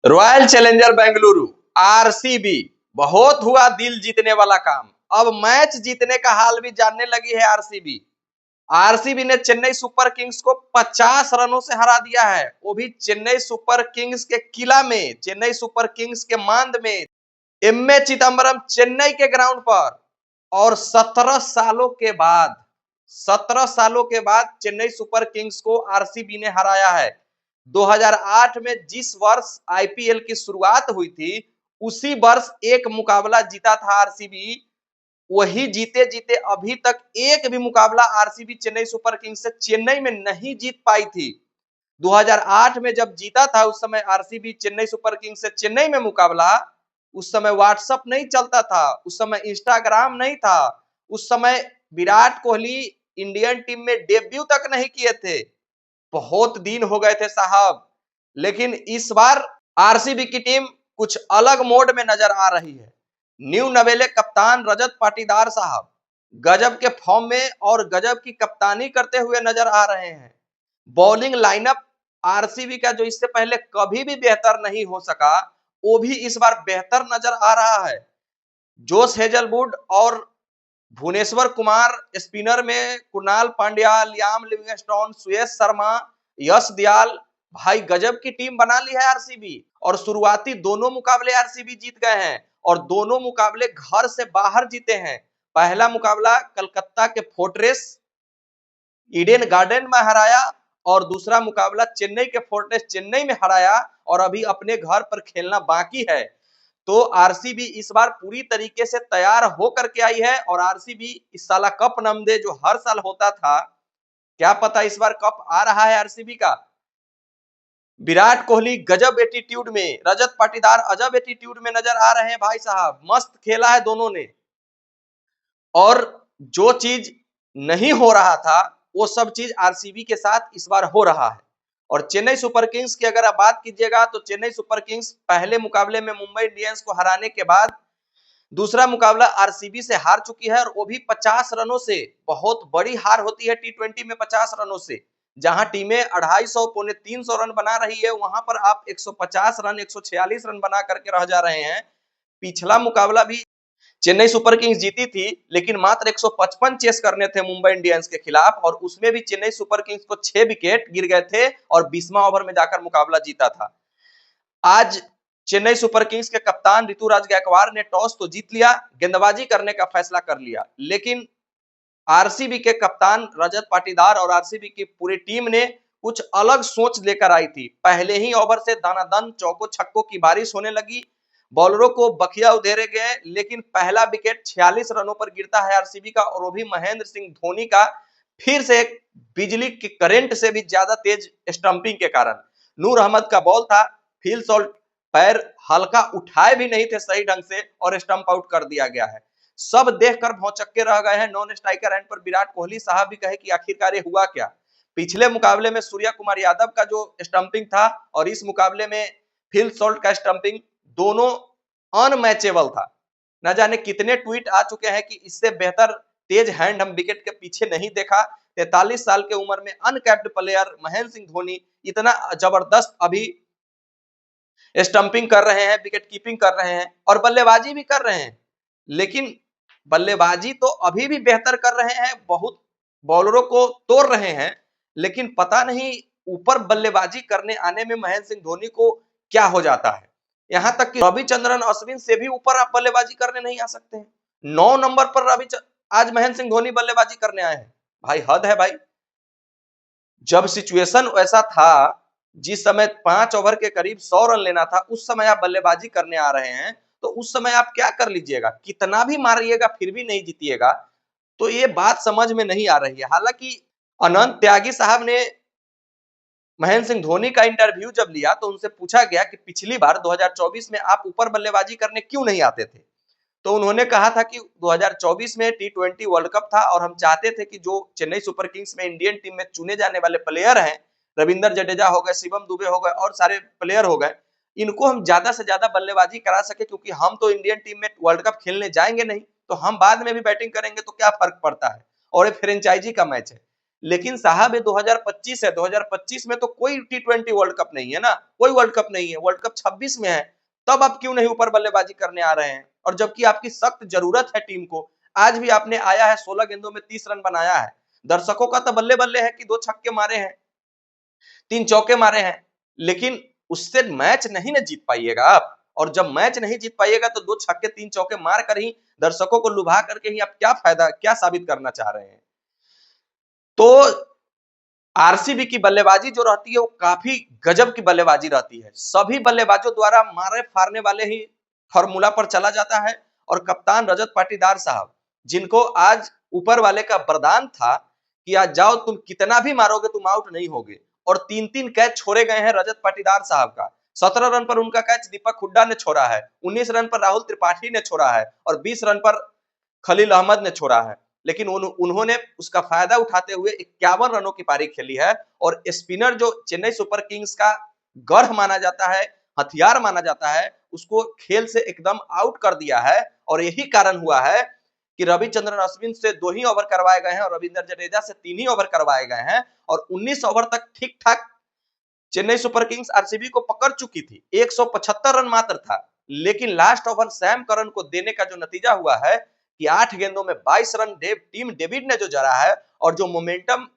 Royal challenger Bengaluru RCB बहुत हुआ दिल जीतने वाला काम। अब मैच जीतने का हाल भी जानने लगी है आरसीबी। आरसीबी ने चेन्नई सुपर किंग्स को 50 रनों से हरा दिया है, वो भी चेन्नई सुपर किंग्स के किला में, चेन्नई सुपर किंग्स के मांद में, एमए चिदम्बरम चेन्नई के ग्राउंड पर। और 17 सालों के बाद चेन्नई सुपर किंग्स को आरसीबी ने हराया है। 2008 में जिस वर्ष आईपीएल की शुरुआत हुई थी, उसी वर्ष एक मुकाबला जीता था आरसीबी। वही जीते जीते अभी तक एक भी मुकाबला आरसीबी चेन्नई सुपर किंग्स से चेन्नई में नहीं जीत पाई थी। 2008 में जब जीता था, उस समय आरसीबी चेन्नई सुपर किंग्स से चेन्नई में मुकाबला, उस समय व्हाट्सएप नहीं चलता था, उस समय इंस्टाग्राम नहीं था, उस समय विराट कोहली इंडियन टीम में डेब्यू तक नहीं किए थे। बहुत दिन हो गए थे साहब। लेकिन इस बार आरसीबी की टीम कुछ अलग मोड में नजर आ रही है। न्यू नवेले कप्तान रजत पाटीदार साहब गजब के फॉर्म में और गजब की कप्तानी करते हुए नजर आ रहे हैं। बॉलिंग लाइनअप आरसीबी का जो इससे पहले कभी भी बेहतर नहीं हो सका, वो भी इस बार बेहतर नजर आ रहा है। जोश हेजलवुड और भुवनेश्वर कुमार स्पिनर में, कुणाल पांड्या, लियाम लिविंगस्टोन, सुयश शर्मा, यश दयाल, भाई गजब की टीम बना ली है आरसीबी। और शुरुआती दोनों मुकाबले आरसीबी जीत गए हैं और दोनों मुकाबले घर से बाहर जीते हैं। पहला मुकाबला कलकत्ता के फोर्ट्रेस ईडन गार्डन में हराया और दूसरा मुकाबला चेन्नई के फोर्ट्रेस चेन्नई में हराया और अभी अपने घर पर खेलना बाकी है। तो आरसीबी इस बार पूरी तरीके से तैयार होकर के आई है और आरसीबी इस साल कप नमदे जो हर साल होता था, क्या पता इस बार कप आ रहा है आरसीबी का। विराट कोहली गजब एटीट्यूड में, रजत पाटीदार अजब एटीट्यूड में नजर आ रहे हैं भाई साहब। मस्त खेला है दोनों ने और जो चीज नहीं हो रहा था वो सब चीज आरसीबी के साथ इस बार हो रहा है। और चेन्नई सुपर किंग्स की अगर आप बात कीजिएगा तो चेन्नई सुपर किंग्स पहले मुकाबले में मुंबई इंडियंस को हराने के बाद दूसरा मुकाबला आरसीबी से हार चुकी है और वो भी 50 रनों से। बहुत बड़ी हार होती है टी20 में 50 रनों से। जहां टीमें 250 पौने 300 रन बना रही है, वहां पर आप 150 रन 146 रन बना करके रह जा रहे हैं। पिछला मुकाबला भी चेन्नई सुपर किंग्स जीती थी, लेकिन मात्र 155 चेस करने थे मुंबई इंडियंस के खिलाफ और उसमें भी चेन्नई सुपर किंग्स को 6 विकेट गिर गए थे और 20वां ओवर में जाकर मुकाबला जीता था। आज चेन्नई सुपर किंग्स के कप्तान ऋतुराज गायकवाड़ ने टॉस तो जीत लिया, गेंदबाजी करने का फैसला कर लिया, लेकिन आरसीबी के कप्तान रजत पाटीदार और आरसीबी की पूरी टीम ने कुछ अलग सोच लेकर आई थी। पहले ही ओवर से दानादन चौको छक्कों की बारिश होने लगी, बॉलरों को बखिया उधेरे गए, लेकिन पहला विकेट 46 रनों पर गिरता है आरसीबी का और वो भी महेंद्र सिंह धोनी का फिर से एक बिजली की करंट से भी ज्यादा तेज स्टंपिंग के कारण। नूर अहमद का बॉल था, फील्ड सॉल्ट पैर हल्का उठाए भी नहीं थे सही ढंग से और स्टंप आउट कर दिया गया है। सब देखकर भौचक्के रह गए हैं। नॉन स्ट्राइकर एंड पर विराट कोहली साहब भी कहे कि आखिरकार ये हुआ क्या। पिछले मुकाबले में सूर्या कुमार यादव का जो स्टंपिंग था और इस मुकाबले में फिल सॉल्ट का स्टंपिंग दोनों अनमैचेबल था। न जाने कितने ट्वीट आ चुके हैं कि इससे बेहतर तेज हैंड हम विकेट के पीछे नहीं देखा। 43 साल के उम्र में अनकैप्ड प्लेयर महेंद्र सिंह धोनी इतना जबरदस्त अभी स्टंपिंग कर रहे हैं, विकेट कीपिंग कर रहे हैं और बल्लेबाजी भी कर रहे हैं। लेकिन बल्लेबाजी तो अभी भी बेहतर कर रहे हैं, बहुत बॉलरों को तोड़ रहे हैं, लेकिन पता नहीं ऊपर बल्लेबाजी करने आने में महेंद्र सिंह धोनी को क्या हो जाता है। यहां तक कि रविचंद्रन अश्विन से भी ऊपर आप बल्लेबाजी करने नहीं आ सकते हैं। 9 नंबर पर आज महेंद्र सिंह धोनी बल्लेबाजी करने आए हैं। भाई हद है भाई। जब सिचुएशन ऐसा था, जिस समय 5 ओवर के करीब 100 रन लेना था, उस समय आप बल्लेबाजी करने आ रहे हैं, तो उस समय आप क्या कर लीजिएगा, कितना भी मारिएगा फिर भी नहीं जीतिएगा। तो ये बात समझ में नहीं आ रही है। हालांकि अनंत त्यागी साहब ने महेंद्र सिंह धोनी का इंटरव्यू जब लिया तो उनसे पूछा गया कि पिछली बार 2024 में आप ऊपर बल्लेबाजी करने क्यों नहीं आते थे। तो उन्होंने कहा था कि 2024 में टी20 वर्ल्ड कप था और हम चाहते थे कि जो चेन्नई सुपर किंग्स में इंडियन टीम में चुने जाने वाले प्लेयर हैं, रविंद्र जडेजा हो गए, शिवम दुबे हो गए और सारे प्लेयर हो गए, इनको हम ज्यादा से ज्यादा बल्लेबाजी करा सके, क्योंकि हम तो इंडियन टीम में वर्ल्ड कप खेलने जाएंगे नहीं, तो हम बाद में भी बैटिंग करेंगे तो क्या फर्क पड़ता है और ये फ्रेंचाइजी का मैच है। लेकिन साहब ये 2025 है, 2025 में तो कोई T20 वर्ल्ड कप नहीं है ना, कोई वर्ल्ड कप नहीं है, वर्ल्ड कप 26 में है। तब आप क्यों नहीं ऊपर बल्लेबाजी करने आ रहे हैं? और जबकि आपकी सख्त जरूरत है टीम को। आज भी आपने आया है, 16 गेंदों में 30 रन बनाया है। दर्शकों का तो बल्ले बल्ले है कि 2 छक्के मारे हैं, 3 चौके मारे हैं, लेकिन उससे मैच नहीं ना जीत पाइएगा आप। और जब मैच नहीं जीत पाइएगा तो 2 छक्के 3 चौके मार कर ही, दर्शकों को लुभा करके ही आप क्या फायदा, क्या साबित करना चाह रहे हैं? तो आरसीबी की बल्लेबाजी जो रहती है वो काफी गजब की बल्लेबाजी रहती है। सभी बल्लेबाजों द्वारा मारे फाड़ने वाले ही फॉर्मूला पर चला जाता है। और कप्तान रजत पाटीदार साहब, जिनको आज ऊपर वाले का वरदान था कि आज जाओ तुम कितना भी मारोगे तुम आउट नहीं होगे, और 3-3 कैच छोड़े गए हैं रजत पाटीदार साहब का। 17 रन पर उनका कैच दीपक हुड्डा ने छोड़ा है, 19 रन पर राहुल त्रिपाठी ने छोड़ा है, और 20 रन पर खलील अहमद ने छोड़ा है। लेकिन उन्होंने उसका फायदा उठाते हुए 51 रनों की पारी खेली है। और स्पिनर जो चेन्नई सुपर किंग्स का गढ़ माना जाता है, हथियार माना जाता है, उसको खेल से एकदम आउट कर दिया है। और यही कारण हुआ है कि रविचंद्रन अश्विन से 2 ही ओवर करवाए गए हैं और रविंद्र जडेजा से 3 ही ओवर करवाए गए हैं। और 19 ओवर तक ठीक ठाक चेन्नई सुपर किंग्स आरसीबी को पकड़ चुकी थी, 175 रन मात्र था। लेकिन लास्ट ओवर सैम करन को देने का जो नतीजा हुआ है कि 8 गेंदों में 22 रन टीम डेविड ने जो जड़ा है, और जो मोमेंटम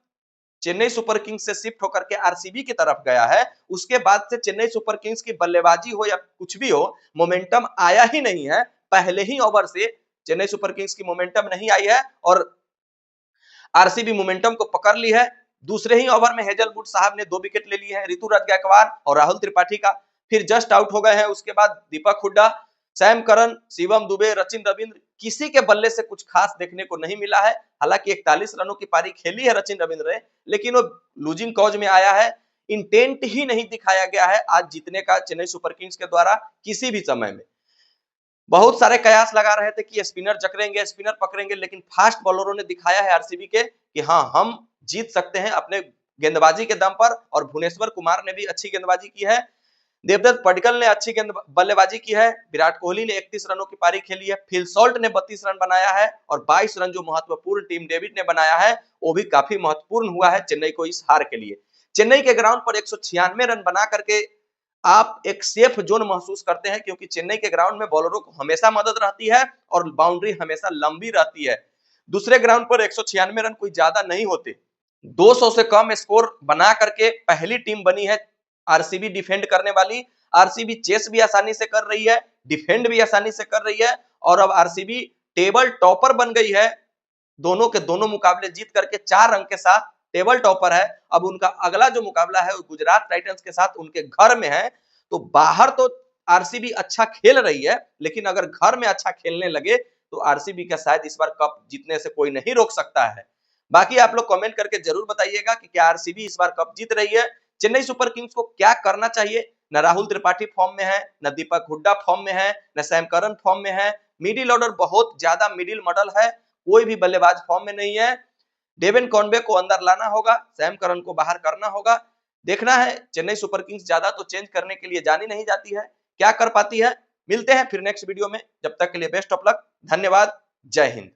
चेन्नई सुपर किंग्स से शिफ्ट होकर के आरसीबी की तरफ गया है, उसके बाद से चेन्नई सुपर किंग्स की बल्लेबाजी हो या कुछ भी हो, मोमेंटम आया ही नहीं है। पहले ही ओवर से चेन्नई सुपर किंग्स की मोमेंटम नहीं आई है और आरसीबी मोमेंटम को पकड़ ली है। दूसरे ही ओवर में हेजलवुड साहब ने 2 विकेट ले लिए हैं, ऋतुराज गायकवाड़ और राहुल त्रिपाठी का फिर जस्ट आउट हो गए हैं। उसके बाद दीपक हुड्डा, सैम करन, शिवम दुबे, रचिन रविंद्र, किसी के बल्ले से कुछ खास देखने को नहीं मिला है। हालांकि 41 रनों की पारी खेली है रचिन रविंद्र ने, लेकिन वो लूजिंग कॉज में आया है। इंटेंट ही नहीं दिखाया गया है आज जीतने का चेन्नई सुपर किंग्स के द्वारा किसी भी समय में। बहुत सारे कयास लगा रहे थे कि स्पिनर जकड़ेंगे, स्पिनर पकड़ेंगे, लेकिन फास्ट बॉलरों ने दिखाया है आरसीबी के कि हाँ, हम जीत सकते हैं अपने गेंदबाजी के दम पर। और भुवनेश्वर कुमार ने भी अच्छी गेंदबाजी की है, देवदत्त पडिक्कल ने अच्छी बल्लेबाजी की है, विराट कोहली ने 31 रनों की पारी खेली है, फिल सॉल्ट ने 32 रन बनाया है, और 22 रन जो महत्वपूर्ण टीम डेविड ने बनाया है वो भी काफी महत्वपूर्ण हुआ है चेन्नई को इस हार के लिए। चेन्नई के ग्राउंड पर 196 रन बना करके आप एक सेफ जोन महसूस करते हैं, क्योंकि चेन्नई के ग्राउंड में बॉलरों को हमेशा मदद रहती है और बाउंड्री हमेशा लंबी रहती है। दूसरे ग्राउंड पर 196 रन कोई ज्यादा नहीं होते। 200 से कम स्कोर बना करके पहली टीम बनी है आरसीबी डिफेंड करने वाली। आरसीबी चेस भी आसानी से कर रही है, डिफेंड भी आसानी से कर रही है, और अब आरसीबी टेबल टॉपर बन गई है। दोनों के दोनों मुकाबले जीत करके 4 अंक के साथ टेबल टॉपर है। अब उनका अगला जो मुकाबला है वो गुजरात टाइटंस के साथ उनके घर में है। तो बाहर तो आरसीबी अच्छा खेल रही है, लेकिन अगर घर में अच्छा खेलने लगे तो आरसीबी का शायद इस बार कप जीतने से कोई नहीं रोक सकता है। बाकी आप लोग कमेंट करके जरूर बताइएगा कि क्या आरसीबी इस बार कप जीत रही है। चेन्नई सुपर किंग्स को क्या करना चाहिए? न राहुल त्रिपाठी फॉर्म में है, न दीपक हुड्डा फॉर्म में है, न सैम करन फॉर्म में है। मिडिल ऑर्डर बहुत ज्यादा मिडिल मॉडल है, कोई भी बल्लेबाज फॉर्म में नहीं है। डेविन कॉनवे को अंदर लाना होगा, सैम करन को बाहर करना होगा। देखना है चेन्नई सुपर किंग्स ज्यादा तो चेंज करने के लिए जानी नहीं जाती है, क्या कर पाती है। मिलते हैं फिर नेक्स्ट वीडियो में, जब तक के लिए बेस्ट ऑफ लक, धन्यवाद, जय हिंद।